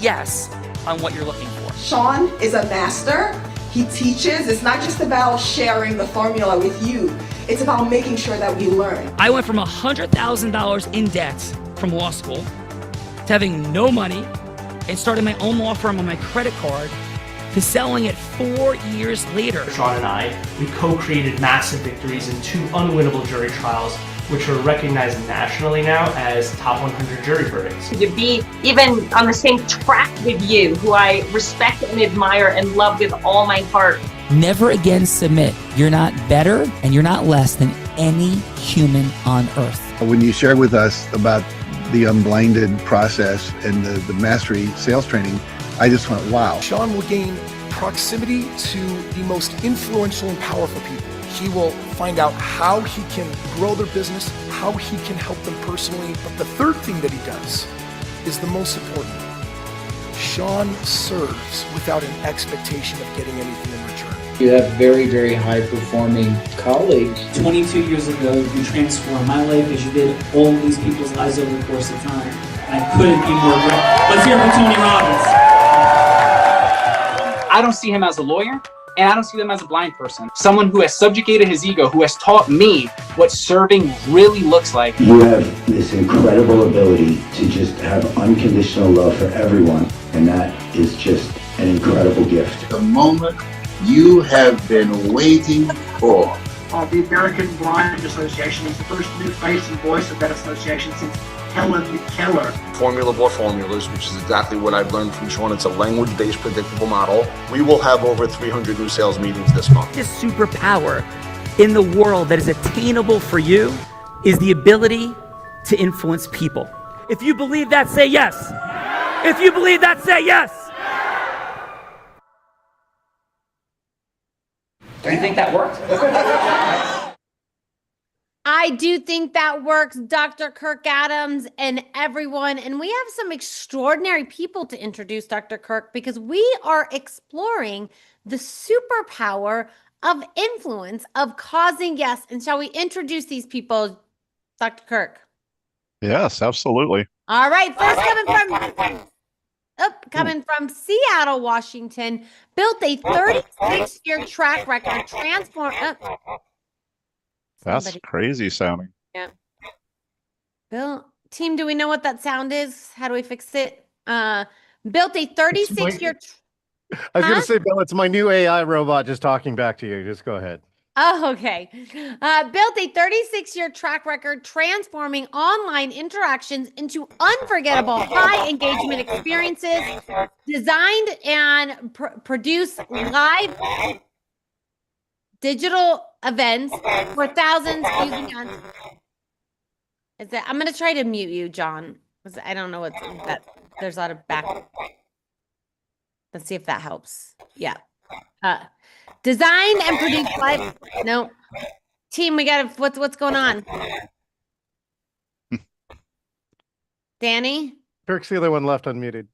yes on what you're looking for. Sean is a master. He teaches. It's not just about sharing the formula with you. It's about making sure that we learn. I went from $100,000 in debt from law school to having no money and starting my own law firm on my credit card to selling it 4 years later. Sean and I, we co-created massive victories in 2 unwinnable jury trials, which are recognized nationally now as top 100 jury verdicts. To be even on the same track with you, who I respect and admire and love with all my heart. Never again submit. You're not better and you're not less than any human on earth. When you shared with us about the unblinded process and the mastery sales training, I just went, wow. Sean will gain proximity to the most influential and powerful people. He will find out how he can grow their business, how he can help them personally. But the third thing that he does is the most important. Sean serves without an expectation of getting anything in return. You have very, very high-performing colleagues. 22 years ago, you transformed my life as you did all these people's lives over the course of time. And I couldn't be more grateful. Let's hear it for Tony Robbins. I don't see him as a lawyer, and I don't see him as a blind person. Someone who has subjugated his ego, who has taught me what serving really looks like. You have this incredible ability to just have unconditional love for everyone, and that is just an incredible gift. The moment you have been waiting for. The American Blind Association is the first new face and voice of that association since Helen Keller. Formula for formulas, which is exactly what I've learned from Sean. It's a language-based predictable model. We will have over 300 new sales meetings this month. This superpower in the world that is attainable for you is the ability to influence people. If you believe that, say yes. If you believe that, say yes. Do you think that worked? I do think that works, Dr. Kirk Adams and everyone. And we have some extraordinary people to introduce, Dr. Kirk, because we are exploring the superpower of influence, of causing yes. And shall we introduce these people, Dr. Kirk? Yes, absolutely. All right, first coming from Seattle, Washington, built a 36-year track record, That's crazy sounding. Yeah. Bill, team, do we know what that sound is? How do we fix it? Built a 36-year... I was going to say, Bill, it's my new AI robot just talking back to you. Just go ahead. Oh, okay. Built a 36-year track record transforming online interactions into unforgettable high engagement experiences, designed and produce live digital events for thousands using I'm going to try to mute you, John. I don't know what that. There's a lot of back. Let's see if that helps. Yeah. Design and produce live. No. Team, we got what's going on? Danny? Kirk's the other one left unmuted.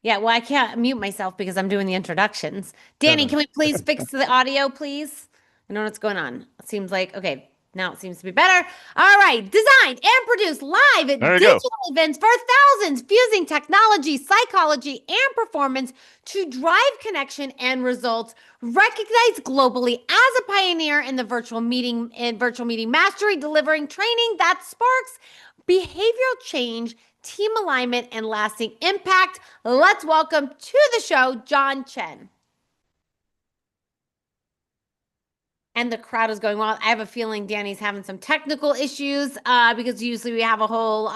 Yeah, well, I can't mute myself because I'm doing the introductions. Danny, can we please fix the audio, please? I don't know what's going on. It seems like, okay, now it seems to be better. All right, designed and produced live digital events for thousands, fusing technology, psychology, and performance to drive connection and results. Recognized globally as a pioneer in the virtual meeting mastery, delivering training that sparks behavioral change, team alignment, and lasting impact. Let's welcome to the show, John Chen. And the crowd is going wild. I have a feeling Danny's having some technical issues because usually we have a whole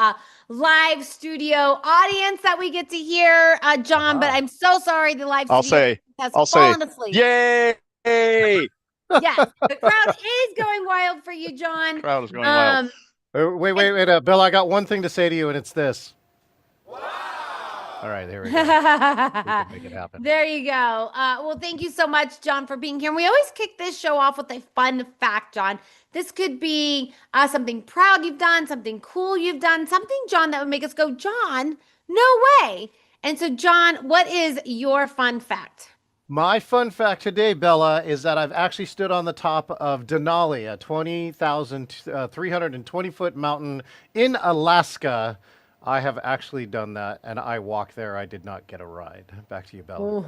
live studio audience that we get to hear, John. But I'm so sorry the live studio has fallen asleep. Yay! Yes, the crowd is going wild for you, John. The crowd is going wild. Wait, Bill, I got one thing to say to you, and it's this. Wow. All right, there we go. We can make it happen. There you go. Well, thank you so much, John, for being here. And we always kick this show off with a fun fact, John. This could be something proud you've done, something cool you've done, something, John, that would make us go, John, no way. And so, John, what is your fun fact? My fun fact today, Bella, is that I've actually stood on the top of Denali, a 20,320-foot mountain in Alaska, I have actually done that, and I walked there. I did not get a ride. Back to you, Bella. Ooh.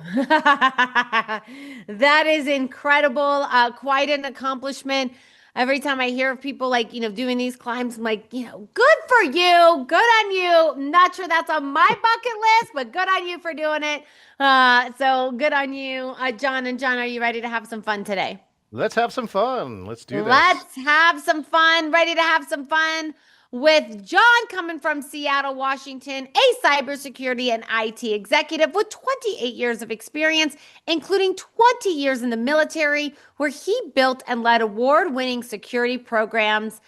That is incredible. Quite an accomplishment. Every time I hear of people like, doing these climbs, I'm like, good for you. Good on you. Not sure that's on my bucket list, but good on you for doing it. So good on you. John and John, are you ready to have some fun today? Let's have some fun. Let's do this. Let's have some fun. Ready to have some fun with John coming from Seattle, Washington, a cybersecurity and IT executive with 28 years of experience, including 20 years in the military, where he built and led award-winning security programs.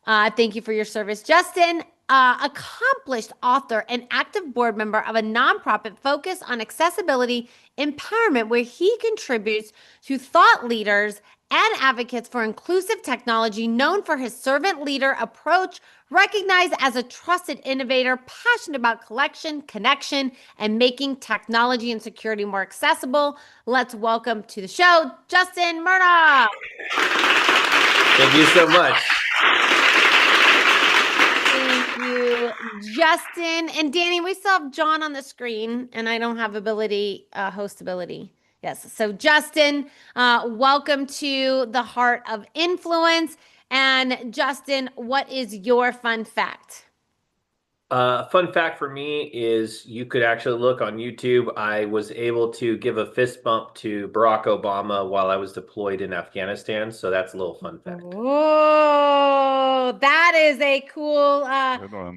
Thank you for your service, Justin. Accomplished author and active board member of a nonprofit focused on accessibility empowerment, where he contributes to thought leaders and advocates for inclusive technology, known for his servant leader approach, recognized as a trusted innovator, passionate about collection, connection, and making technology and security more accessible. Let's welcome to the show, Justin Murdoch. Thank you so much. Thank you, Justin. And Danny, we still have John on the screen, and I don't have host ability. Yes. So Justin, welcome to the Heart of Influence. And Justin, what is your fun fact? Fun fact for me is you could actually look on YouTube. I was able to give a fist bump to Barack Obama while I was deployed in Afghanistan. So that's a little fun fact. Oh, that is a cool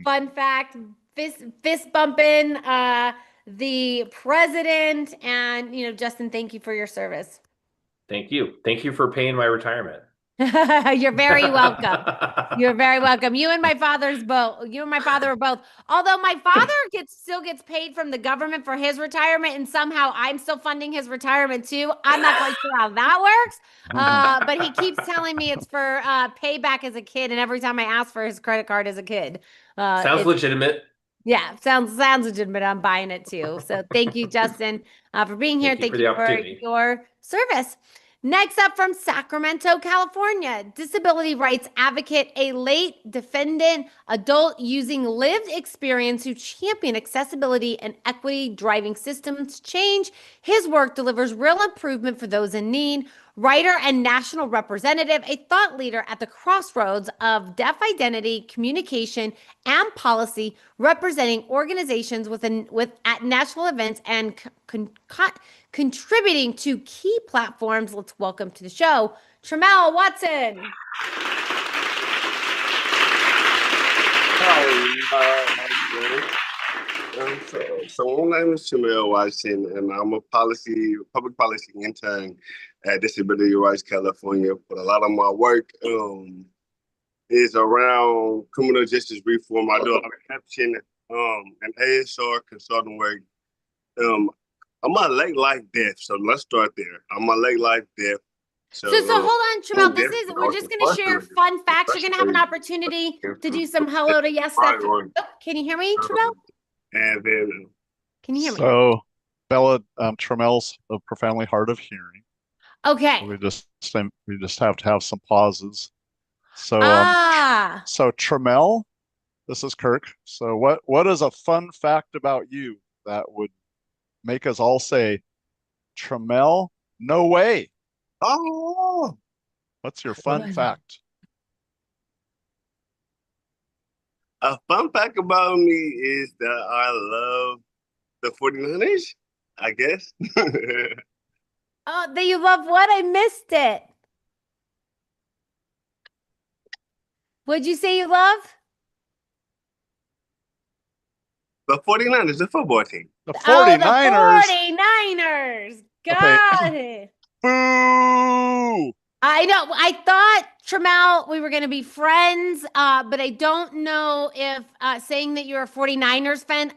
fun fact. Fist bumping the president. And, Justin, thank you for your service. Thank you. Thank you for paying my retirement. You're very welcome. You're very welcome. You and my father are both. Although my father still gets paid from the government for his retirement, and somehow I'm still funding his retirement too. I'm not quite sure how that works. But he keeps telling me it's for payback as a kid, and every time I ask for his credit card as a kid, sounds legitimate. Yeah, sounds legitimate. I'm buying it too. So thank you, Justin, for being here. Thank you for your service. Next up from Sacramento, California, disability rights advocate, a late defendant adult using lived experience who champion accessibility and equity driving systems change. His work delivers real improvement for those in need. Writer and national representative, a thought leader at the crossroads of deaf identity, communication, and policy, representing organizations at national events and contributing to key platforms. Let's welcome to the show, Tremel Watson. Hi, so my name is Tremel Watson, and I'm a public policy intern at Disability Rights California. But a lot of my work is around criminal justice reform. I do caption and ASR consulting work. I'm a late life deaf, so let's start there. I'm a late life deaf. So hold on, Tremel. We're just going to share fun facts. You're going to have an opportunity to do some hello to yes stuff. Oh, can you hear me, Tremel? And then, can you hear me? So, Bella, Tremel's profoundly hard of hearing. Okay. We just have to have some pauses. So, so Tremel, this is Kirk. So, what is a fun fact about you that would make us all say, Tremel, no way? Oh, what's your fun fact? A fun fact about me is that I love the 49ers, I guess. Oh, that you love what? I missed it. What'd you say you love? The 49ers, the football team. The 49ers. Oh, the 49ers. Got it. Boo! I know. I thought, Tremel, we were going to be friends, but I don't know if saying that you're a 49ers fan,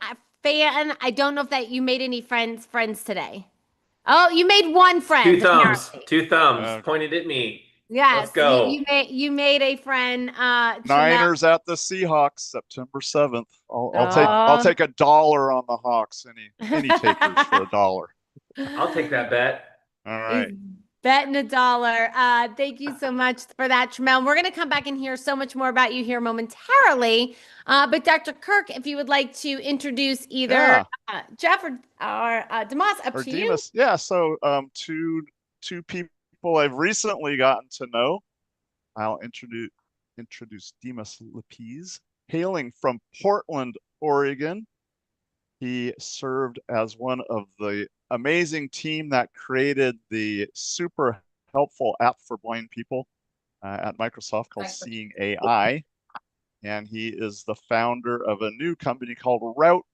I don't know if that you made any friends today. Oh, you made one friend. Two thumbs pointed at me. Yes, let's go. You made a friend. Niners at the Seahawks, September 7th. I'll take $1 on the Hawks. Any takers for $1? I'll take that bet. All right. Betting a dollar. Thank you so much for that, Tramel. We're going to come back and hear so much more about you here momentarily. But Dr. Kirk, if you would like to introduce either Jeff or Demas, up or to Demas. Yeah. So two people I've recently gotten to know. I'll introduce Demas Lapise, hailing from Portland, Oregon. He served as one of the amazing team that created the super helpful app for blind people at Microsoft called Seeing AI. And he is the founder of a new company called Route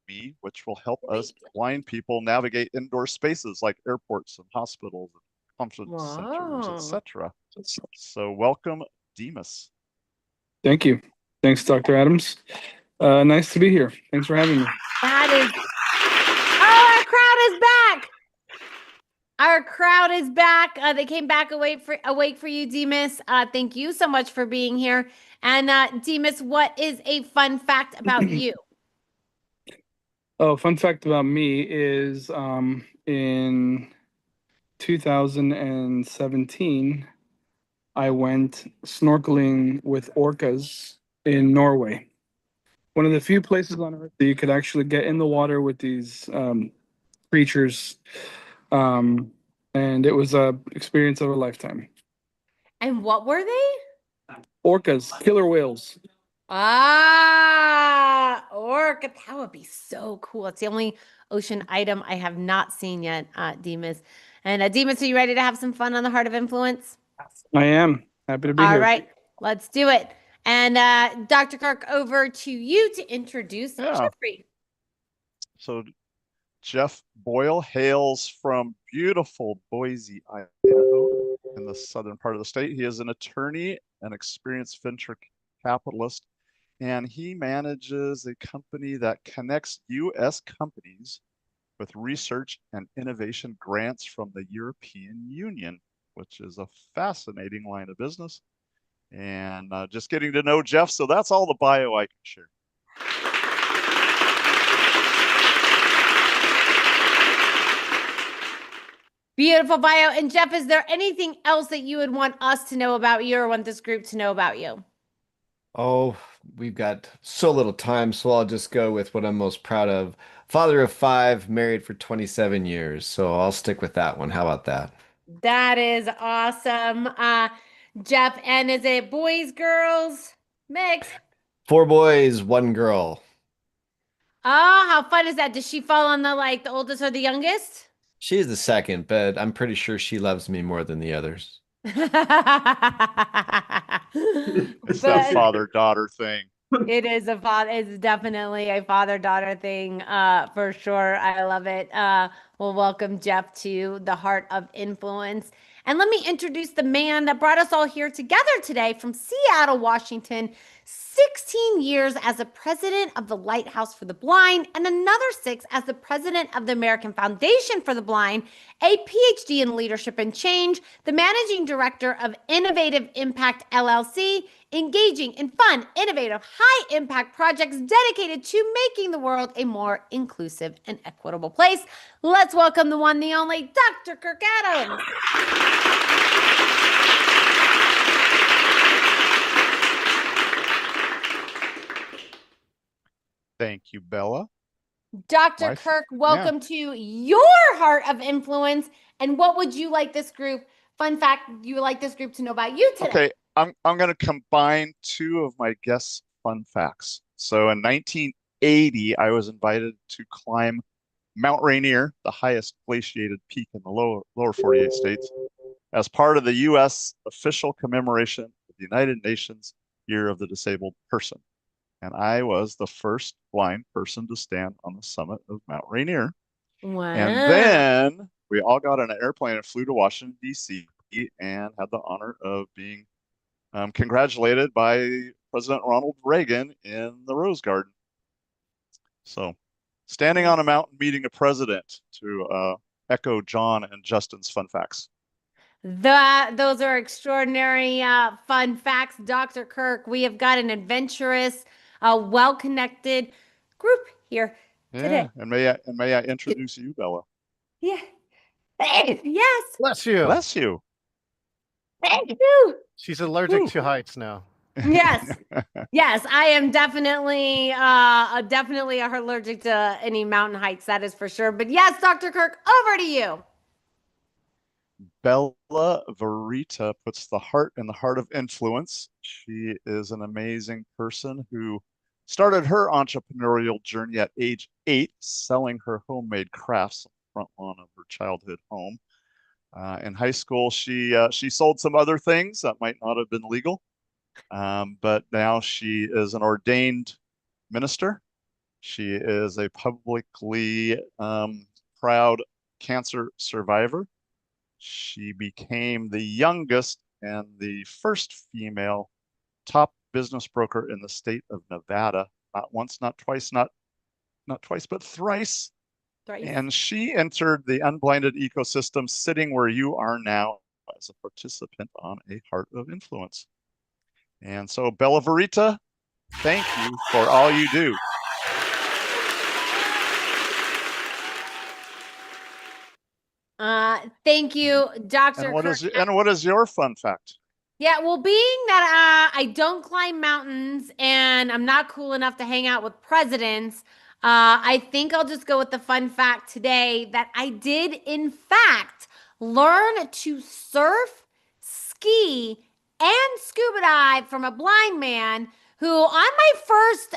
Me, which will help us blind people navigate indoor spaces like airports and hospitals and conference centers, etc. So welcome, Demas. Thank you. Thanks, Dr. Adams. Nice to be here. Thanks for having me. That is. Oh, our crowd is back. Our crowd is back. They came back awake for you, Demas. Thank you so much for being here. And Demas, what is a fun fact about you? Oh, fun fact about me is in 2017, I went snorkeling with orcas in Norway. One of the few places on Earth that you could actually get in the water with these creatures. And it was an experience of a lifetime. And what were they? Orcas, killer whales. Orca. That would be so cool. It's the only ocean item I have not seen yet, Demas. And Demas, are you ready to have some fun on the Heart of Influence? I am. Happy to be here. All right, let's do it. And Dr. Kirk, over to you to introduce Jeffrey. So Jeff Boyle hails from beautiful Boise, Idaho, in the southern part of the state. He is an attorney, an experienced venture capitalist, and he manages a company that connects U.S. companies with research and innovation grants from the European Union, which is a fascinating line of business. And just getting to know Jeff, so that's all the bio I can share. Beautiful bio. And Jeff, is there anything else that you would want us to know about you or want this group to know about you? Oh, we've got so little time, so I'll just go with what I'm most proud of. Father of 5, married for 27 years. So I'll stick with that one. How about that? That is awesome. Jeff, and is it boys, girls, mix? 4 boys, 1 girl. Oh, how fun is that? Does she fall on the oldest or the youngest? She's the second, but I'm pretty sure she loves me more than the others. It's that father-daughter thing. It is it's definitely a father-daughter thing, for sure. I love it. Well, welcome, Jeff, to the Heart of Influence. And let me introduce the man that brought us all here together today from Seattle, Washington. 16 years as the president of the Lighthouse for the Blind, and another 6 as the president of the American Foundation for the Blind, a PhD in leadership and change, the managing director of Innovative Impact LLC, engaging in fun, innovative, high-impact projects dedicated to making the world a more inclusive and equitable place. Let's welcome the one, the only, Dr. Kirk Adams. Thank you, Bella. Dr. Kirk, welcome to your Heart of Influence. And what would you like this group, fun fact, you would like this group to know about you today? Okay, I'm going to combine 2 of my guests' fun facts. So in 1980, I was invited to climb Mount Rainier, the highest glaciated peak in the lower 48 states, as part of the U.S. official commemoration of the United Nations Year of the Disabled Person. And I was the first blind person to stand on the summit of Mount Rainier. Wow. And then we all got on an airplane and flew to Washington, D.C. and had the honor of being congratulated by President Ronald Reagan in the Rose Garden. So standing on a mountain meeting a president, to echo John and Justin's fun facts. Those are extraordinary fun facts, Dr. Kirk. We have got an adventurous, well-connected group here today. And may I introduce you, Bella? Yeah. Yes. Bless you. Bless you. Thank you. She's allergic to heights now. Yes. Yes, I am definitely definitely allergic to any mountain heights, that is for sure. But yes, Dr. Kirk, over to you. Bella Verita puts the heart in the heart of influence. She is an amazing person who started her entrepreneurial journey at age 8, selling her homemade crafts on the front lawn of her childhood home. In high school, she sold some other things that might not have been legal, but now she is an ordained minister. She is a publicly proud cancer survivor. She became the youngest and the first female top business broker in the state of Nevada. Not once, not twice, not twice, but thrice. And she entered the unblinded ecosystem sitting where you are now as a participant on a Heart of Influence. And so, Bella Verita, thank you for all you do. Thank you, Dr. And what Kirk. is your fun fact? Yeah, well, being that I don't climb mountains and I'm not cool enough to hang out with presidents, I think I'll just go with the fun fact today that I did, in fact, learn to surf, ski, and scuba dive from a blind man who, on my first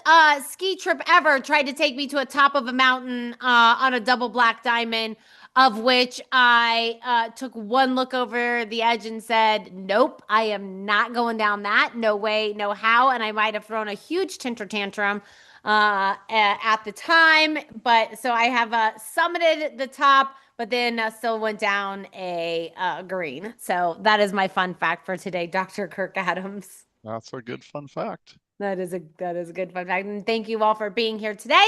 ski trip ever, tried to take me to a top of a mountain on a double black diamond, of which I took one look over the edge and said, nope, I am not going down that. No way, no how. And I might have thrown a huge temper tantrum at the time. But so I have summited the top, but then still went down a green. So that is my fun fact for today, Dr. Kirk Adams. That's a good fun fact. That is a good fun fact. And thank you all for being here today.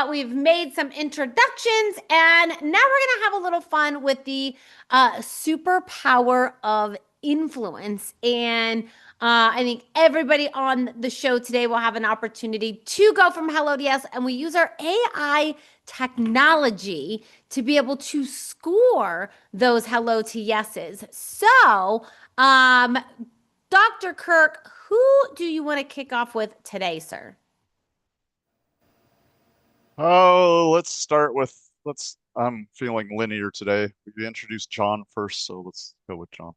We've made some introductions, and now we're going to have a little fun with the superpower of influence. And I think everybody on the show today will have an opportunity to go from hello to yes, and we use our AI technology to be able to score those hello to yeses. So, Dr. Kirk, who do you want to kick off with today, sir? Oh, let's start with, I'm feeling linear today. We introduced John first, so let's go with John.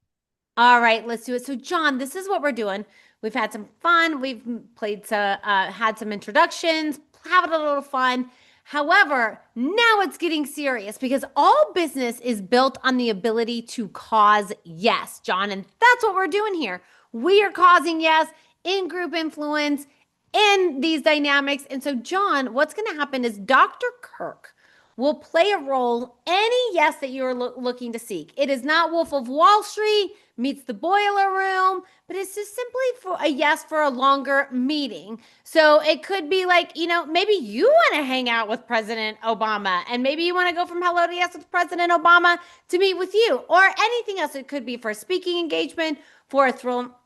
All right, let's do it. So, John, this is what we're doing. We've had some fun. We've had some introductions, having a little fun. However, now it's getting serious because all business is built on the ability to cause yes, John. And that's what we're doing here. We are causing yes in group influence in these dynamics. And so, John, what's going to happen is Dr. Kirk will play a role any yes that you're looking to seek. It is not Wolf of Wall Street meets the boiler room, but it's just simply for a yes for a longer meeting. So it could be like, maybe you want to hang out with President Obama, and maybe you want to go from hello to yes with President Obama to meet with you, or anything else. It could be for a speaking engagement, for a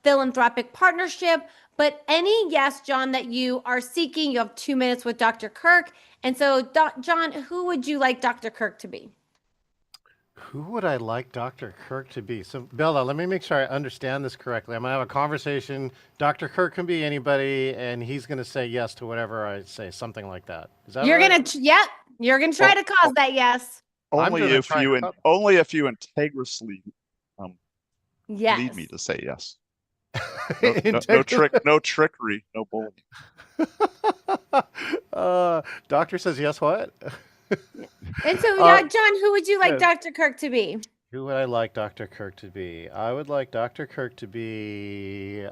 philanthropic partnership, but any yes, John, that you are seeking, you have 2 minutes with Dr. Kirk. And so, John, who would you like Dr. Kirk to be? Who would I like Dr. Kirk to be? So, Bella, let me make sure I understand this correctly. I'm going to have a conversation. Dr. Kirk can be anybody, and he's going to say yes to whatever I say, something like that. Is that you're right? You're going to try to cause that yes. Only if you integrously lead me to say yes. No trickery, no bullying. Doctor says yes, what? And so, John, who would you like Dr. Kirk to be? Who would I like Dr. Kirk to be? I would like Dr. Kirk to be,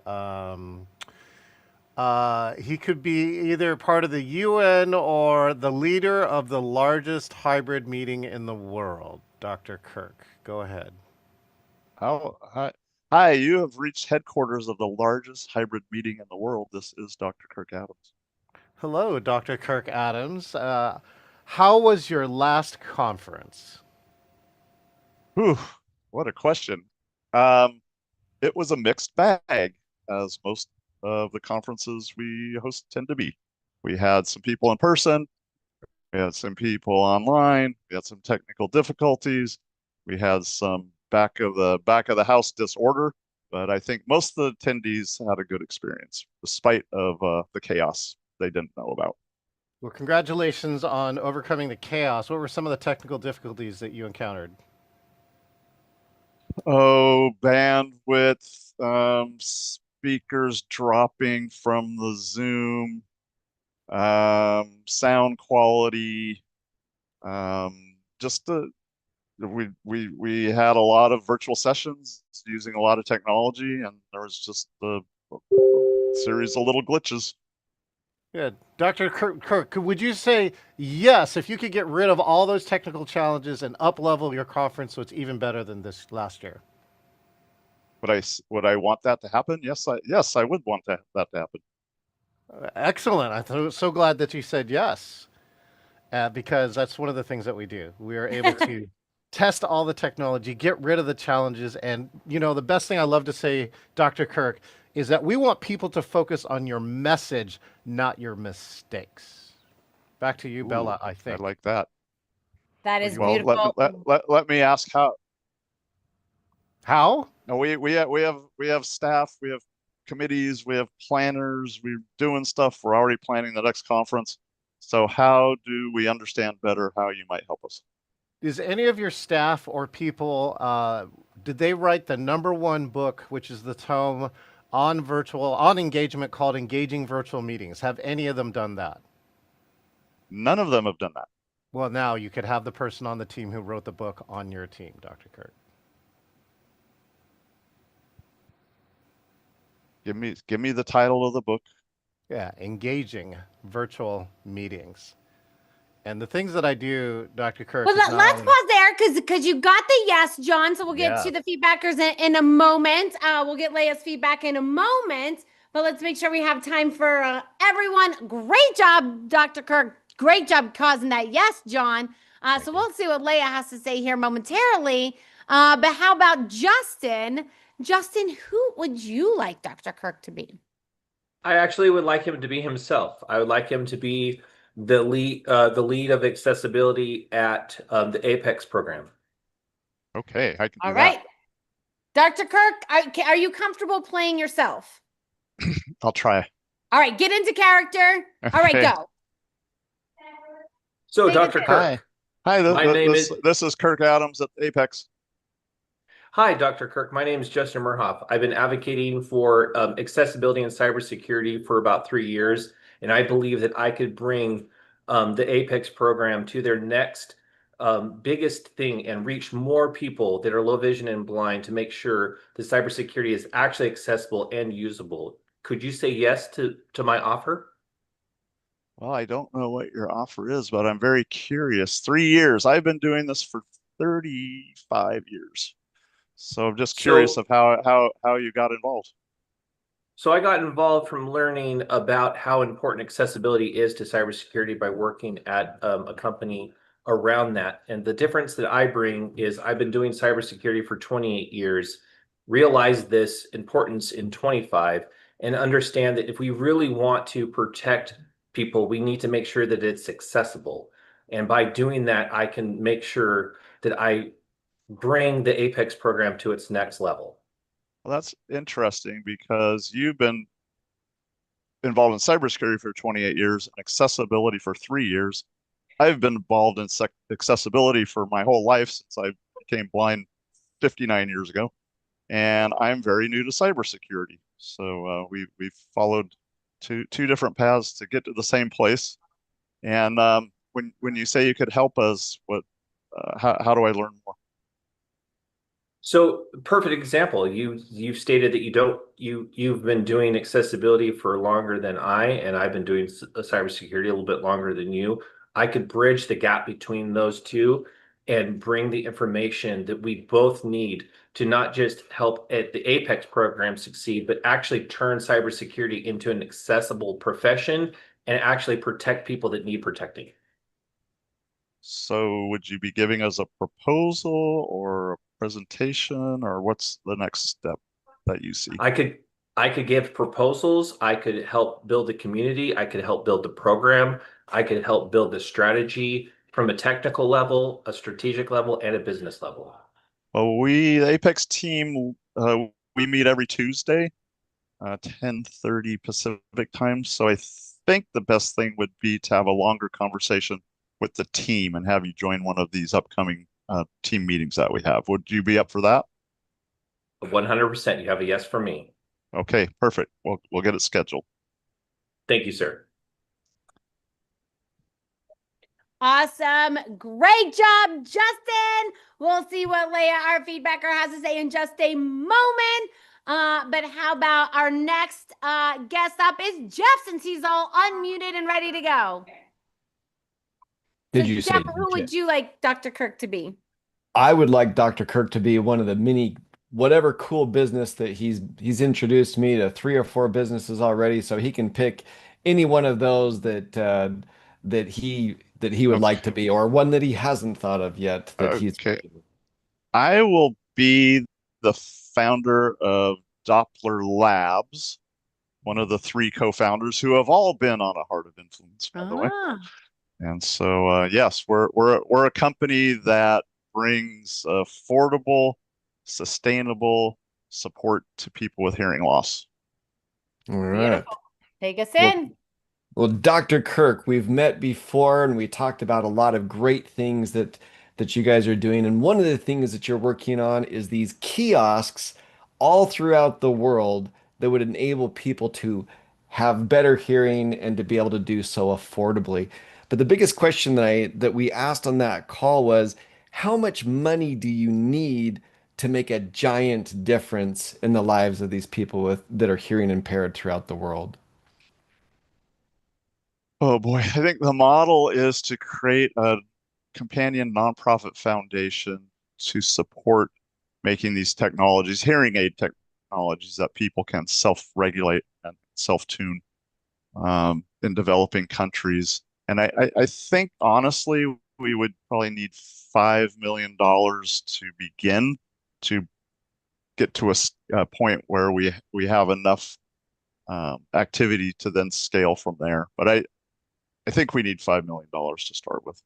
he could be either part of the UN or the leader of the largest hybrid meeting in the world. Dr. Kirk, go ahead. Hi, you have reached headquarters of the largest hybrid meeting in the world. This is Dr. Kirk Adams. Hello, Dr. Kirk Adams. How was your last conference? Whew, what a question. It was a mixed bag, as most of the conferences we host tend to be. We had some people in person, we had some people online, we had some technical difficulties, We had some back of the house disorder, but I think most of the attendees had a good experience, despite of the chaos they didn't know about. Well, congratulations on overcoming the chaos. What were some of the technical difficulties that you encountered? Oh, bandwidth, speakers dropping from the Zoom, sound quality, just we had a lot of virtual sessions using a lot of technology, and there was just a series of little glitches. Good. Dr. Kirk, would you say yes, if you could get rid of all those technical challenges and up-level your conference so it's even better than this last year? Would I want that to happen? Yes, I would want that to happen. Excellent. I'm so glad that you said yes, because that's one of the things that we do. We are able to test all the technology, get rid of the challenges, and the best thing I love to say, Dr. Kirk, is that we want people to focus on your message, not your mistakes. Back to you, Bella, I think. I like that. That is well, beautiful. Let me ask how. How? No, we have staff, we have committees, we have planners, we're doing stuff. We're already planning the next conference. So how do we understand better how you might help us? Is any of your staff or people, did they write the #1 book, which is the tome on engagement called Engaging Virtual Meetings? Have any of them done that? None of them have done that. Well, now you could have the person on the team who wrote the book on your team, Dr. Kirk. Give me the title of the book. Yeah, Engaging Virtual Meetings. And the things that I do, Dr. Kirk. Well, let's pause there because you got the yes, John. So we'll get to the feedbackers in a moment. We'll get Leia's feedback in a moment. But let's make sure we have time for everyone. Great job, Dr. Kirk. Great job causing that yes, John. So we'll see what Leia has to say here momentarily. But how about Justin? Justin, who would you like Dr. Kirk to be? I actually would like him to be himself. I would like him to be the lead of accessibility at the Apex program. Okay, I can do All right. Dr. Kirk, are you comfortable playing yourself? I'll try. All right, get into character. All right, go. So, Dr. Kirk. Hi, this is Kirk Adams at Apex. Hi, Dr. Kirk. My name is Justin Merhoff. I've been advocating for accessibility and cybersecurity for about 3 years, and I believe that I could bring the Apex program to their next biggest thing and reach more people that are low vision and blind to make sure that cybersecurity is actually accessible and usable. Could you say yes to my offer? Well, I don't know what your offer is, but I'm very curious. 3 years. I've been doing this for 35 years. So I'm just curious of how you got involved. So I got involved from learning about how important accessibility is to cybersecurity by working at a company around that. And the difference that I bring is I've been doing cybersecurity for 28 years, realized this importance in 25, and understand that if we really want to protect people, we need to make sure that it's accessible. And by doing that, I can make sure that I bring the Apex program to its next level. Well, that's interesting because you've been involved in cybersecurity for 28 years and accessibility for 3 years. I've been involved in accessibility for my whole life since I became blind 59 years ago, and I'm very new to cybersecurity. So we've followed two different paths to get to the same place. And when you say you could help us, how do I learn more? So, perfect example. You've stated that you've been doing accessibility for longer than and I've been doing cybersecurity a little bit longer than you. I could bridge the gap between those two and bring the information that we both need to not just help at the Apex program succeed, but actually turn cybersecurity into an accessible profession and actually protect people that need protecting. So would you be giving us a proposal or a presentation, or what's the next step that you see? I could give proposals. I could help build the community. I could help build the program. I could help build the strategy from a technical level, a strategic level, and a business level. Well, the Apex team, we meet every Tuesday, 10:30 Pacific time. So I think the best thing would be to have a longer conversation with the team and have you join one of these upcoming team meetings that we have. Would you be up for that? 100%. You have a yes for me. Okay, perfect. We'll get it scheduled. Thank you, sir. Awesome. Great job, Justin. We'll see what Leah, our feedbacker, has to say in just a moment. But how about our next guest up is Jeff, since he's all unmuted and ready to go. Did So you Jeff, say who would you like Dr. Kirk to be? I would like Dr. Kirk to be one of the many whatever cool business that he's introduced me to 3 or 4 businesses already, so he can pick any one of those that he would like to be, or one that he hasn't thought of yet that he's Okay. I will be the founder of Doppler Labs, one of the 3 co-founders who have all been on a Heart of Influence, by the way. And so, yes, we're a company that brings affordable, sustainable support to people with hearing loss. All right. Take us in. Well, Dr. Kirk, we've met before and we talked about a lot of great things that you guys are doing. And one of the things that you're working on is these kiosks all throughout the world that would enable people to have better hearing and to be able to do so affordably. But the biggest question that we asked on that call was, how much money do you need to make a giant difference in the lives of these people that are hearing impaired throughout the world? Oh boy, I think the model is to create a companion nonprofit foundation to support making these technologies, hearing aid technologies that people can self-regulate and self-tune in developing countries. And I think honestly, we would probably need $5 million to begin to get to a point where we have enough activity to then scale from there. But I think we need $5 million to start with.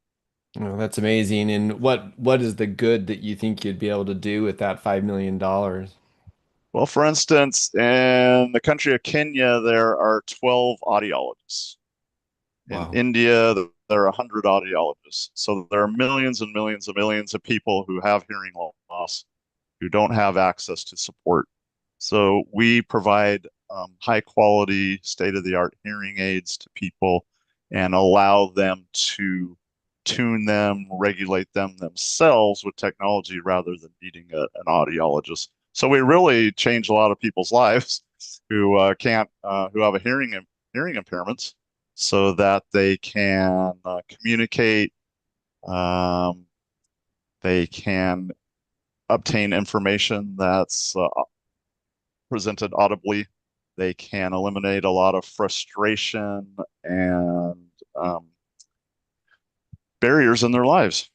Oh, that's amazing. And what is the good that you think you'd be able to do with that $5 million? Well, for instance, in the country of Kenya, there are 12 audiologists. In India, there are 100 audiologists. So there are millions and millions and millions of people who have hearing loss who don't have access to support. So we provide high quality, state-of-the-art hearing aids to people and allow them to tune them, regulate them themselves with technology rather than needing an audiologist. So we really change a lot of people's lives who who have a hearing impairments, so that they can communicate, they can obtain information that's presented audibly. They can eliminate a lot of frustration and barriers in their lives.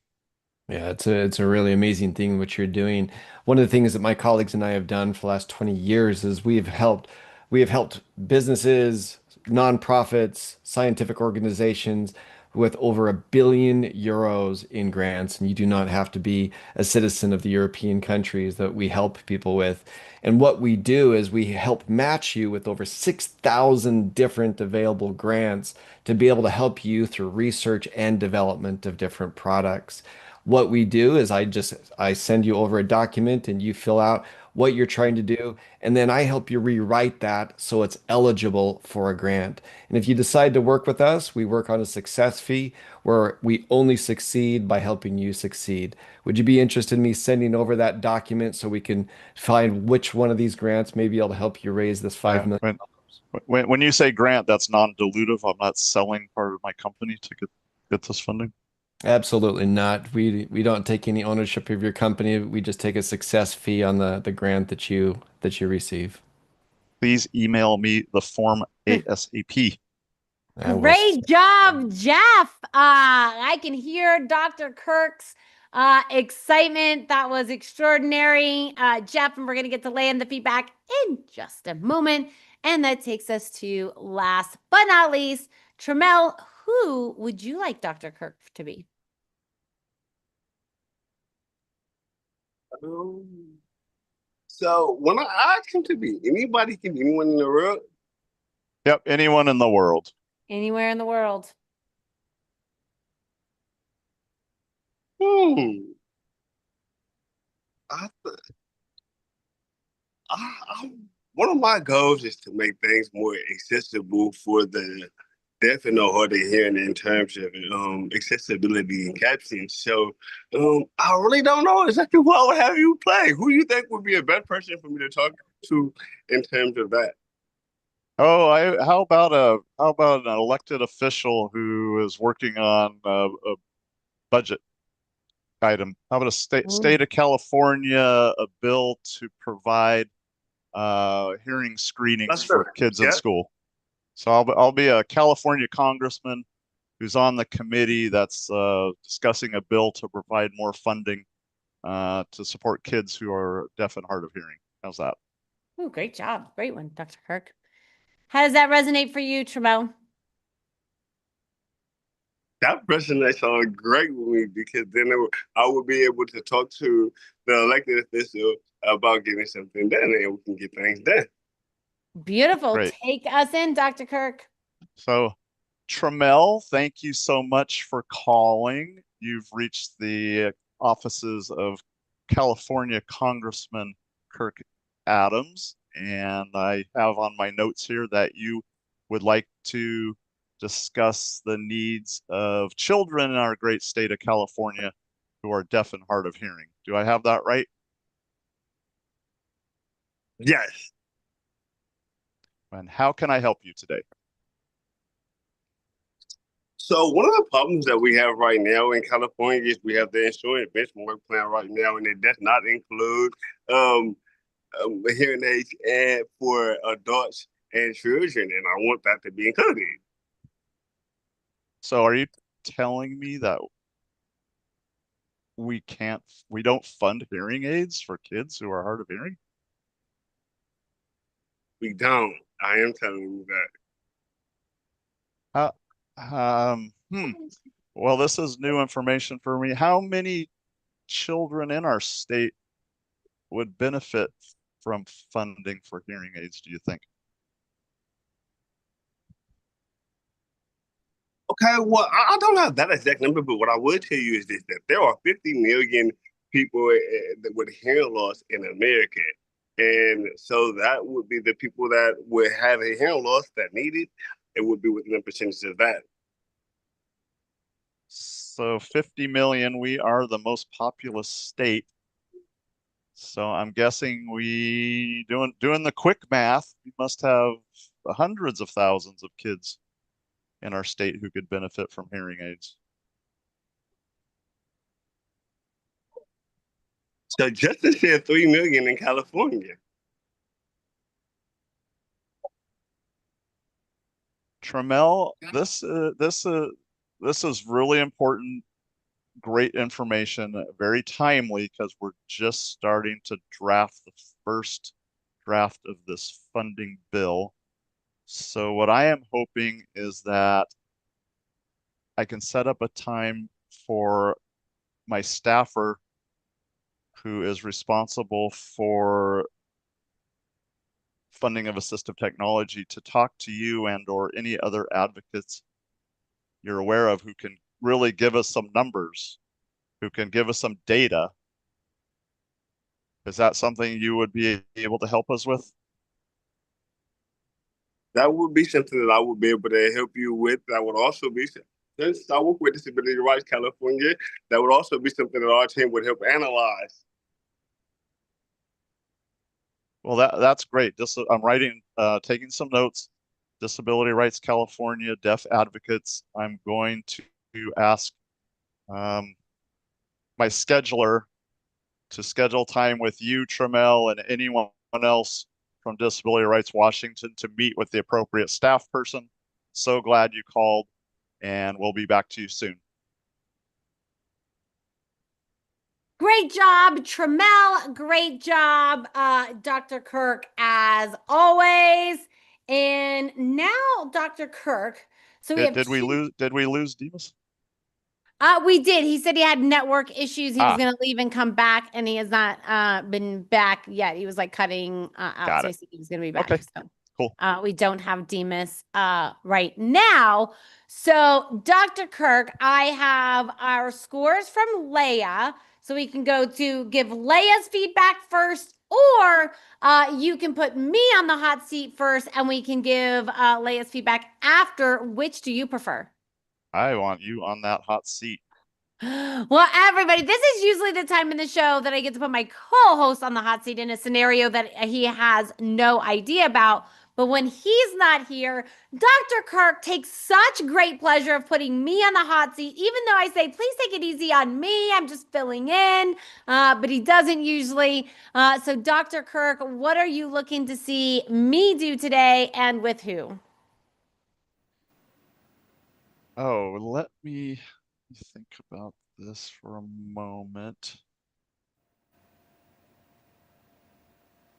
Yeah, it's a really amazing thing what you're doing. One of the things that my colleagues and I have done for the last 20 years is we have helped businesses, nonprofits, scientific organizations with over €1 billion in grants, and you do not have to be a citizen of the European countries that we help people with. And what we do is we help match you with over 6,000 different available grants to be able to help you through research and development of different products. What we do is I send you over a document and you fill out what you're trying to do, and then I help you rewrite that so it's eligible for a grant. And if you decide to work with us, we work on a success fee where we only succeed by helping you succeed. Would you be interested in me sending over that document so we can find which one of these grants may be able to help you raise this $5 million? When you say grant, that's non-dilutive. I'm not selling part of my company to get this funding. Absolutely not. We don't take any ownership of your company. We just take a success fee on the grant that you receive. Please email me the form ASAP. Great job, Jeff. I can hear Dr. Kirk's excitement. That was extraordinary, Jeff, and we're going to get to lay in the feedback in just a moment. And that takes us to last but not least, Tramel, who would you like Dr. Kirk to be? So when I ask him to be anybody, can be anyone in the world. Yep, anyone in the world. Anywhere in the world. Hmm. I, I, one of my goals is to make things more accessible for the deaf and no hard of hearing in terms of accessibility and captions. So I really don't know exactly what I would have you play. Who you think would be a better person for me to talk to in terms of that? Oh, how about an elected official who is working on a budget item? How about a state of California, a bill to provide hearing screenings for kids in school? So I'll be a California congressman who's on the committee that's discussing a bill to provide more funding to support kids who are deaf and hard of hearing. How's that? Oh, great job. Great one, Dr. Kirk. How does that resonate for you, Tremel? That resonates on great with me because then I would be able to talk to the elected official about getting something done and we can get things done. Beautiful. Great. Take us in, Dr. Kirk. So, Tremel, thank you so much for calling. You've reached the offices of California Congressman Kirk Adams, and I have on my notes here that you would like to discuss the needs of children in our great state of California who are deaf and hard of hearing. Do I have that right? Yes. And how can I help you today? So one of the problems that we have right now in California is we have the insurance benchmark plan right now, and it does not include hearing aids and for adults and children, and I want that to be included. So are you telling me that we don't fund hearing aids for kids who are hard of hearing? We don't. I am telling you that. Well, this is new information for me. How many children in our state would benefit from funding for hearing aids, do you think? Okay, well, I don't have that exact number, but what I would tell you is this, that there are 50 million people with hearing loss in America. And so that would be the people that would have a hearing loss that need it. It would be within a percentage of that. So 50 million, we are the most populous state. So I'm guessing doing the quick math, we must have hundreds of thousands of kids in our state who could benefit from hearing aids. So Justin said 3 million in California. Tremel, this is really important, great information, very timely because we're just starting to draft the first draft of this funding bill. So what I am hoping is that I can set up a time for my staffer who is responsible for funding of assistive technology to talk to you and or any other advocates you're aware of who can really give us some numbers, who can give us some data. Is that something you would be able to help us with? That would be something that I would be able to help you with. That would also be, since I work with Disability Rights California, that would also be something that our team would help analyze. Well, that's great. I'm writing, taking some notes. Disability Rights California, deaf advocates. I'm going to ask my scheduler to schedule time with you, Tremel, and anyone else from Disability Rights Washington to meet with the appropriate staff person. So glad you called, and we'll be back to you soon. Great job, Tremel. Great job, Dr. Kirk, as always. And now, Dr. Kirk. So we have Did we lose Demas? We did. He said he had network issues. He was Ah. going to leave and come back, and he has not been back yet. He was like cutting out, Got so it. I said he was going to be back. Okay. So Cool. we don't have Demas right now. So, Dr. Kirk, I have our scores from Leia. So we can go to give Leia's feedback first, or you can put me on the hot seat first, and we can give Leia's feedback after. Which do you prefer? I want you on that hot seat. Well, everybody, this is usually the time in the show that I get to put my co-host on the hot seat in a scenario that he has no idea about. But when he's not here, Dr. Kirk takes such great pleasure of putting me on the hot seat, even though I say, please take it easy on me. I'm just filling in. But he doesn't usually. So, Dr. Kirk, what are you looking to see me do today, and with who? Oh, let me think about this for a moment.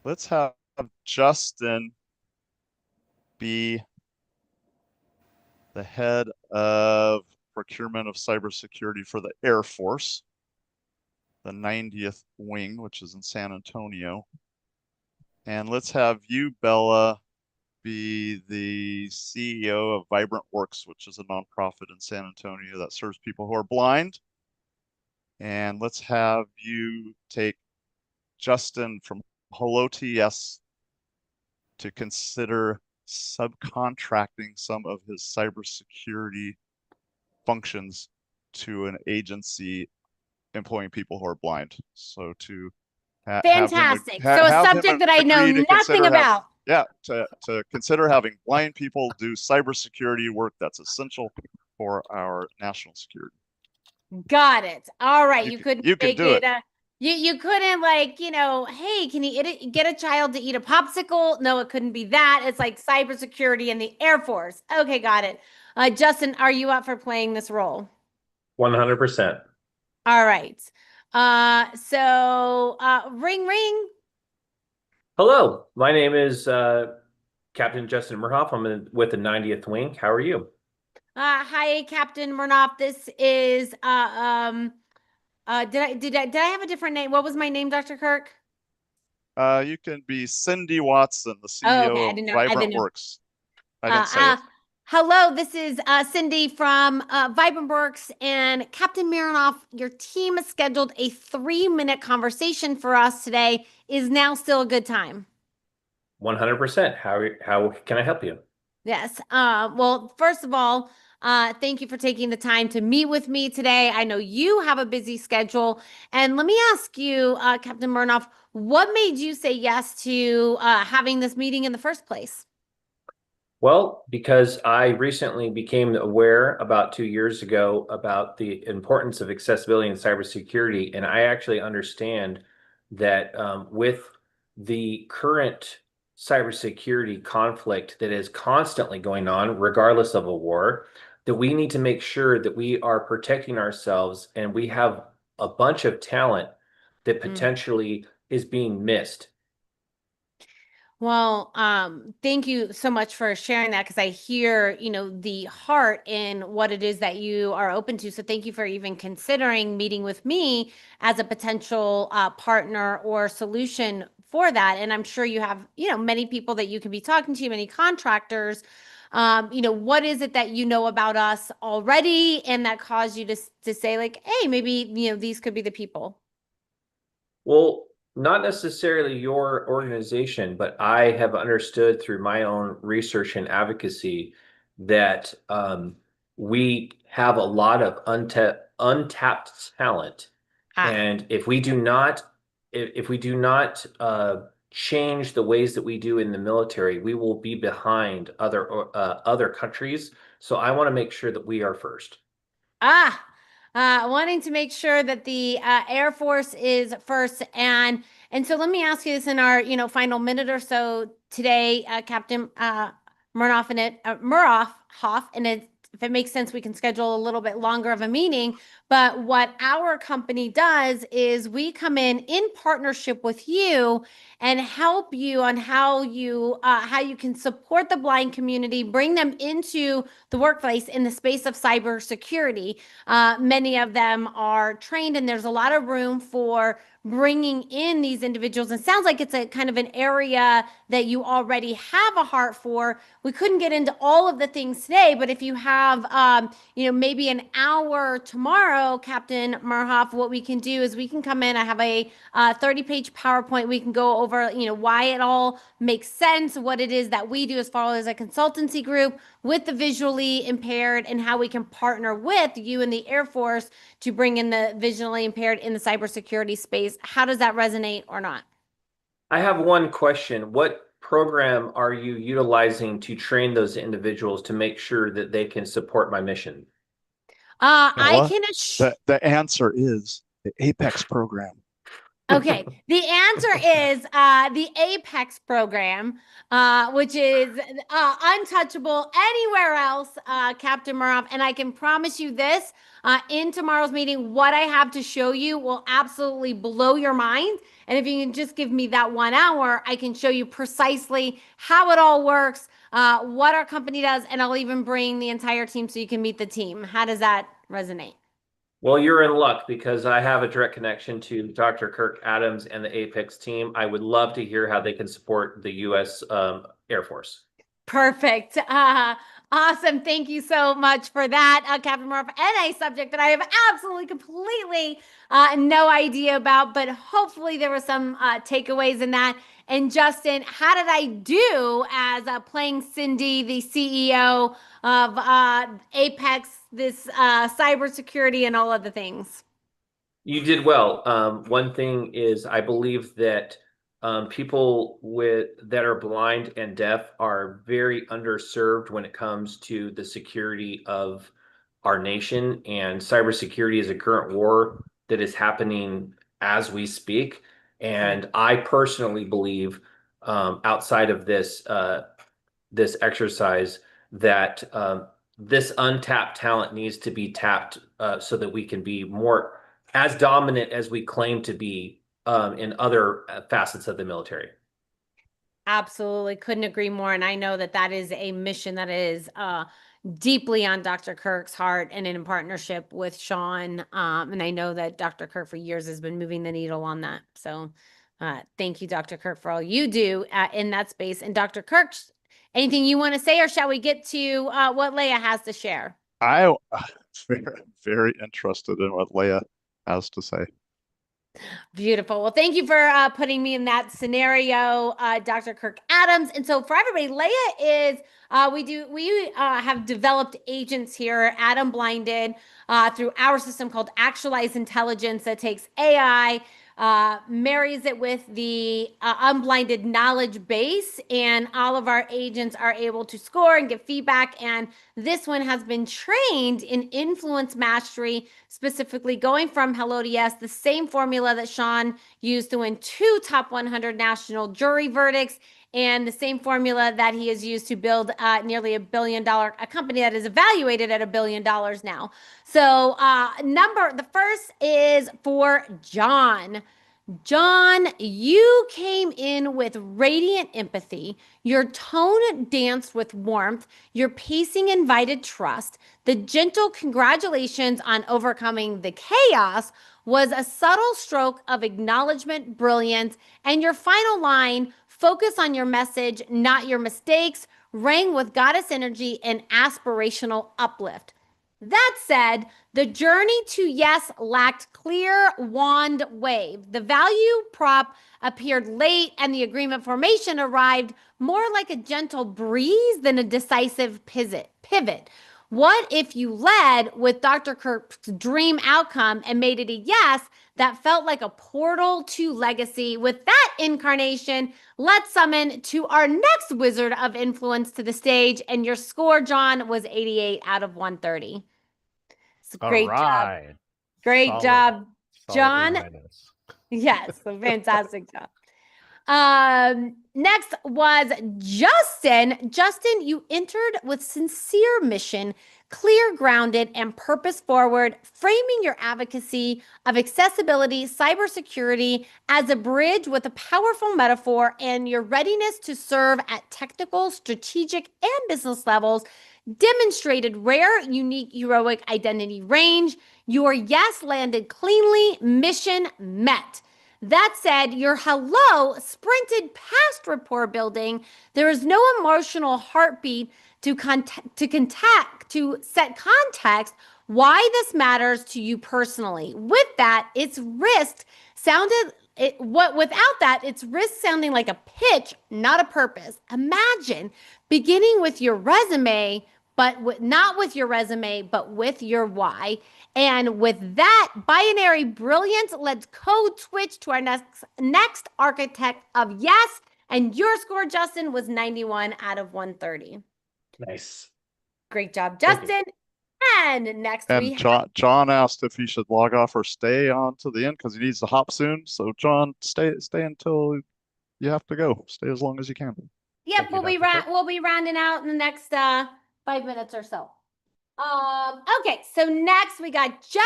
Let's have Justin be the head of procurement of cybersecurity for the Air Force, the 90th Wing, which is in San Antonio. And let's have you, Bella, be the CEO of Vibrant Works, which is a nonprofit in San Antonio that serves people who are blind. And let's have you take Justin from Hello TS to consider subcontracting some of his cybersecurity functions to an agency employing people who are blind. So to Fantastic. So a subject that I know nothing about. To consider having blind people do cybersecurity work that's essential for our national security. Got it. All right. You couldn't you can make do it. You couldn't hey, can you get a child to eat a popsicle? No, it couldn't be that. It's like cybersecurity in the Air Force. Okay, got it. Justin, are you up for playing this role? 100%. All right. Ring ring. Hello, my name is Captain Justin Murhoff. I'm with the 90th Wing. How are you? Hi, Captain Murnoff. This is did I have a different name? What was my name, Dr. Kirk? You can be Cindy Watson, the Oh, okay. CEO of Vibrant Works. I didn't say it. Hello, this is Cindy from Vibrant Works, and Captain Mironoff, your team has scheduled a 3-minute conversation for us today. Is now still a good time? 100%. How can I help you? Yes. Well, first of all, thank you for taking the time to meet with me today. I know you have a busy schedule. And let me ask you, Captain Murnoff, what made you say yes to having this meeting in the first place? Well, because I recently became aware about 2 years ago about the importance of accessibility and cybersecurity. And I actually understand that with the current cybersecurity conflict that is constantly going on, regardless of a war, that we need to make sure that we are protecting ourselves, and we have a bunch of talent that potentially is being missed. Well, thank you so much for sharing that, because I hear, the heart in what it is that you are open to. So thank you for even considering meeting with me as a potential partner or solution for that. And I'm sure you have, many people that you can be talking to, many contractors. What is it that you know about us already and that caused you to say like, hey, maybe, these could be the people? Well, not necessarily your organization, but I have understood through my own research and advocacy that we have a lot of untapped talent, and if we do not, change the ways that we do in the military, we will be behind other countries. So I want to make sure that we are first. Wanting to make sure that the Air Force is first. And so let me ask you this in our, final minute or so today, Captain Murnoff, if it makes sense, we can schedule a little bit longer of a meeting. But what our company does is we come in partnership with you and help you on how you can support the blind community, bring them into the workplace in the space of cybersecurity. Many of them are trained, and there's a lot of room for bringing in these individuals. And sounds like it's a kind of an area that you already have a heart for. We couldn't get into all of the things today, but if you have, maybe an hour tomorrow, Captain Marhoff, what we can do is we can come in. I have a 30-page PowerPoint. We can go over, why it all makes sense, what it is that we do as far as a consultancy group with the visually impaired, and how we can partner with you and the Air Force to bring in the visually impaired in the cybersecurity space. How does that resonate or not? I have one question. What program are you utilizing to train those individuals to make sure that they can support my mission? I can the answer is the Apex program. Okay, the answer is the Apex program, which is untouchable anywhere else, Captain Marov. And I can promise you this, in tomorrow's meeting, what I have to show you will absolutely blow your mind. And if you can just give me that 1 hour, I can show you precisely how it all works, what our company does, and I'll even bring the entire team so you can meet the team. How does that resonate? Well, you're in luck because I have a direct connection to Dr. Kirk Adams and the Apex team. I would love to hear how they can support the U.S. Air Force. Perfect. Awesome. Thank you so much for that, Captain Murph, and a subject that I have absolutely, completely no idea about, but hopefully there were some takeaways in that. And Justin, how did I do as playing Cindy, the CEO of Apex, this cybersecurity and all of the things? You did well. One thing is, I believe that people that are blind and deaf are very underserved when it comes to the security of our nation, and cybersecurity is a current war that is happening as we speak. And I personally believe, outside of this exercise, that this untapped talent needs to be tapped so that we can be more as dominant as we claim to be in other facets of the military. Absolutely. Couldn't agree more. And I know that that is a mission that is deeply on Dr. Kirk's heart, and in partnership with Sean. And I know that Dr. Kirk for years has been moving the needle on that. So thank you, Dr. Kirk, for all you do in that space. And Dr. Kirk, anything you want to say, or shall we get to what Leah has to share? I'm very, very interested in what Leah has to say. Beautiful. Well, thank you for putting me in that scenario, Dr. Kirk Adams. And so for everybody, Leah is, we have developed agents here at Unblinded through our system called Actualized Intelligence that takes AI, marries it with the Unblinded knowledge base, and all of our agents are able to score and get feedback. And this one has been trained in influence mastery, specifically going from hello to yes, the same formula that Sean used to win 2 top 100 national jury verdicts, and the same formula that he has used to build nearly $1 billion, a company that is evaluated at $1 billion now. So the first is for John. John, you came in with radiant empathy. Your tone danced with warmth. Your pacing invited trust. The gentle congratulations on overcoming the chaos was a subtle stroke of acknowledgement, brilliance. And your final line, focus on your message, not your mistakes, rang with goddess energy and aspirational uplift. That said, the journey to yes lacked clear wand wave. The value prop appeared late, and the agreement formation arrived more like a gentle breeze than a decisive pivot. What if you led with Dr. Kirk's dream outcome and made it a yes that felt like a portal to legacy? With that incarnation, let's summon to our next wizard of influence to the stage. And your score, John, was 88 out of 130. Great job. Great job, John. Yes, a fantastic job. Next was Justin. Justin, you entered with sincere mission, clear, grounded, and purpose forward, framing your advocacy of accessibility, cybersecurity as a bridge with a powerful metaphor, and your readiness to serve at technical, strategic, and business levels demonstrated rare, unique, heroic identity range. Your yes landed cleanly, mission met. That said, your hello sprinted past rapport building. There is no emotional heartbeat to set context why this matters to you personally. With that, its risk sounded without that, its risk sounding like a pitch, not a purpose. Imagine beginning with your resume, but not with your resume, but with your why. And with that binary brilliance, let's code switch to our next architect of yes. And your score, Justin, was 91 out of 130. Nice. Great job, Justin. And next we have John asked if he should log off or stay on to the end because he needs to hop soon. So John, stay until you have to go. Stay as long as you can. Yep, we'll be rounding out in the next 5 minutes or so. Okay, so next we got Jeff.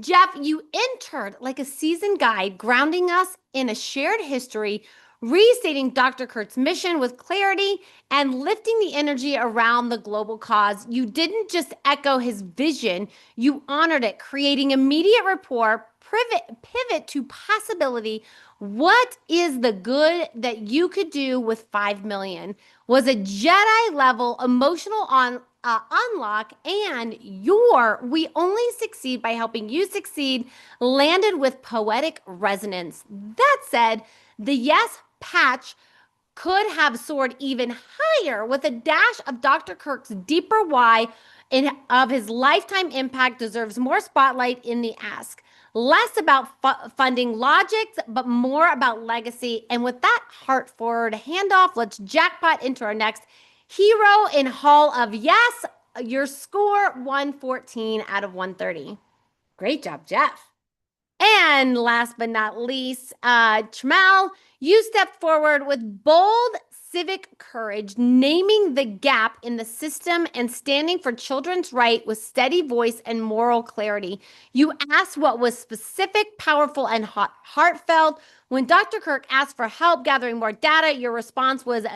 Jeff, you entered like a seasoned guide, grounding us in a shared history, restating Dr. Kurt's mission with clarity and lifting the energy around the global cause. You didn't just echo his vision, you honored it, creating immediate rapport, pivot to possibility. What is the good that you could do with 5 million? Was a Jedi level emotional unlock, and your "we only succeed by helping you succeed" landed with poetic resonance. That said, the yes patch could have soared even higher with a dash of Dr. Kirk's deeper why of his lifetime impact deserves more spotlight in the ask. Less about funding logics, but more about legacy. And with that heart forward handoff, let's jackpot into our next hero in Hall of Yes. Your score, 114 out of 130. Great job, Jeff. And last but not least, Chmal, you stepped forward with bold civic courage, naming the gap in the system and standing for children's right with steady voice and moral clarity. You asked what was specific, powerful, and heartfelt. When Dr. Kirk asked for help gathering more data, your response was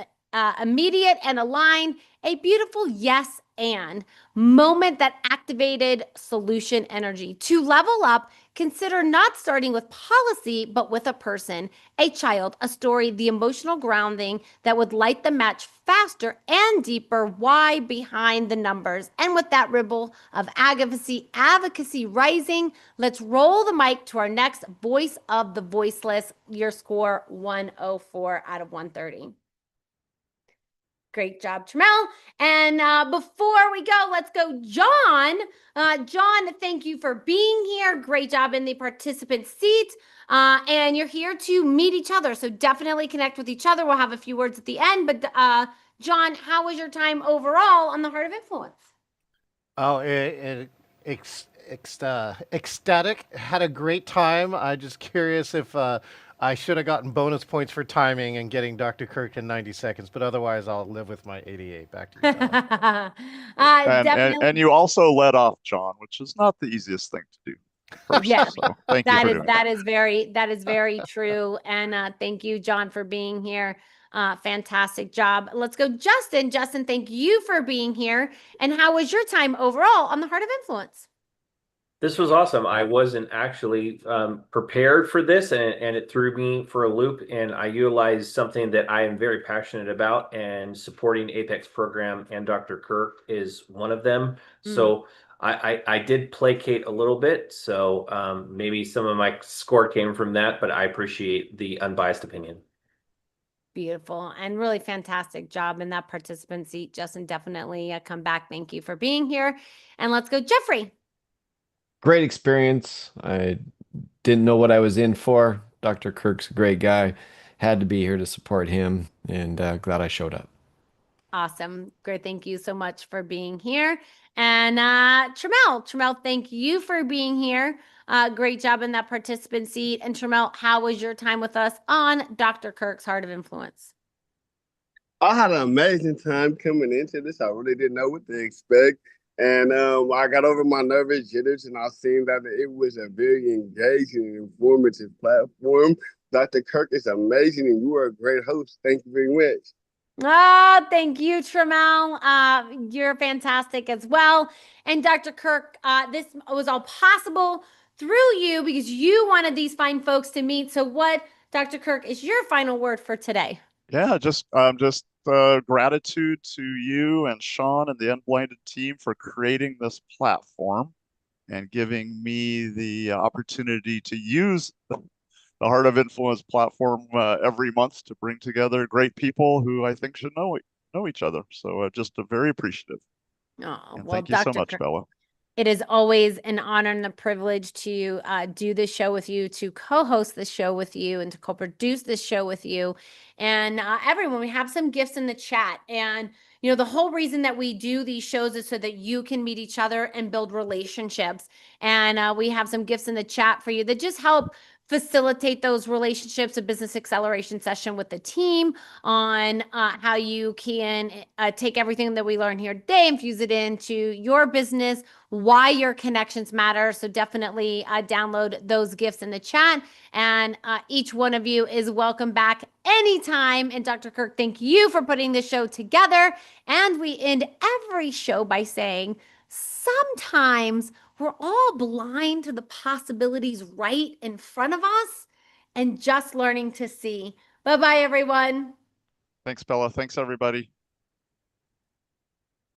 immediate and aligned, a beautiful yes and moment that activated solution energy. To level up, consider not starting with policy, but with a person, a child, a story, the emotional grounding that would light the match faster and deeper. Why behind the numbers? And with that ripple of advocacy rising, let's roll the mic to our next voice of the voiceless. Your score, 104 out of 130. Great job, Tramel. And before we go, let's go, John. John, thank you for being here. Great job in the participant seat. And you're here to meet each other. So definitely connect with each other. We'll have a few words at the end. But John, how was your time overall on the Heart of Influence? Oh, ecstatic. Had a great time. I'm just curious if I should have gotten bonus points for timing and getting Dr. Kirk in 90 seconds, but otherwise I'll live with my 88. Back to you. And you also led off John, which is not the easiest thing to do. First, yes, so thank you for doing that is very true. And thank you, John, for being here. Fantastic job. Let's go, Justin. Justin, thank you for being here. And how was your time overall on the Heart of Influence? This was awesome. I wasn't actually prepared for this, and it threw me for a loop. And I utilized something that I am very passionate about, and supporting Apex program and Dr. Kirk is one of them. So I did placate a little bit. So maybe some of my score came from that, but I appreciate the unbiased opinion. Beautiful and really fantastic job in that participant seat. Justin, definitely come back. Thank you for being here. And let's go, Jeffrey. Great experience. I didn't know what I was in for. Dr. Kirk's a great guy. Had to be here to support him, and glad I showed up. Awesome. Great. Thank you so much for being here. And Tramel, thank you for being here. Great job in that participant seat. And Tramel, how was your time with us on Dr. Kirk's Heart of Influence? I had an amazing time coming into this. I really didn't know what to expect. And I got over my nervous jitters, and I seen that it was a very engaging and informative platform. Dr. Kirk is amazing, and you are a great host. Thank you very much. Thank you, Tramel. You're fantastic as well. And Dr. Kirk, this was all possible through you because you wanted these fine folks to meet. So what, Dr. Kirk, is your final word for today? Yeah, just gratitude to you and Sean and the Unblinded team for creating this platform and giving me the opportunity to use the Heart of Influence platform every month to bring together great people who I think should know each other. So just very appreciative. Oh, and well, thank you so Dr. much, Kirk, Bella. it is always an honor and a privilege to do this show with you, to co-host this show with you, and to co-produce this show with you. And everyone, we have some gifts in the chat. And, you know, the whole reason that we do these shows is so that you can meet each other and build relationships. And we have some gifts in the chat for you that just help facilitate those relationships, a business acceleration session with the team on how you can take everything that we learn here today, infuse it into your business, why your connections matter. So definitely download those gifts in the chat. And each one of you is welcome back anytime. And Dr. Kirk, thank you for putting this show together. And we end every show by saying, sometimes we're all blind to the possibilities right in front of us and just learning to see. Bye-bye, everyone. Thanks, Bella. Thanks, everybody.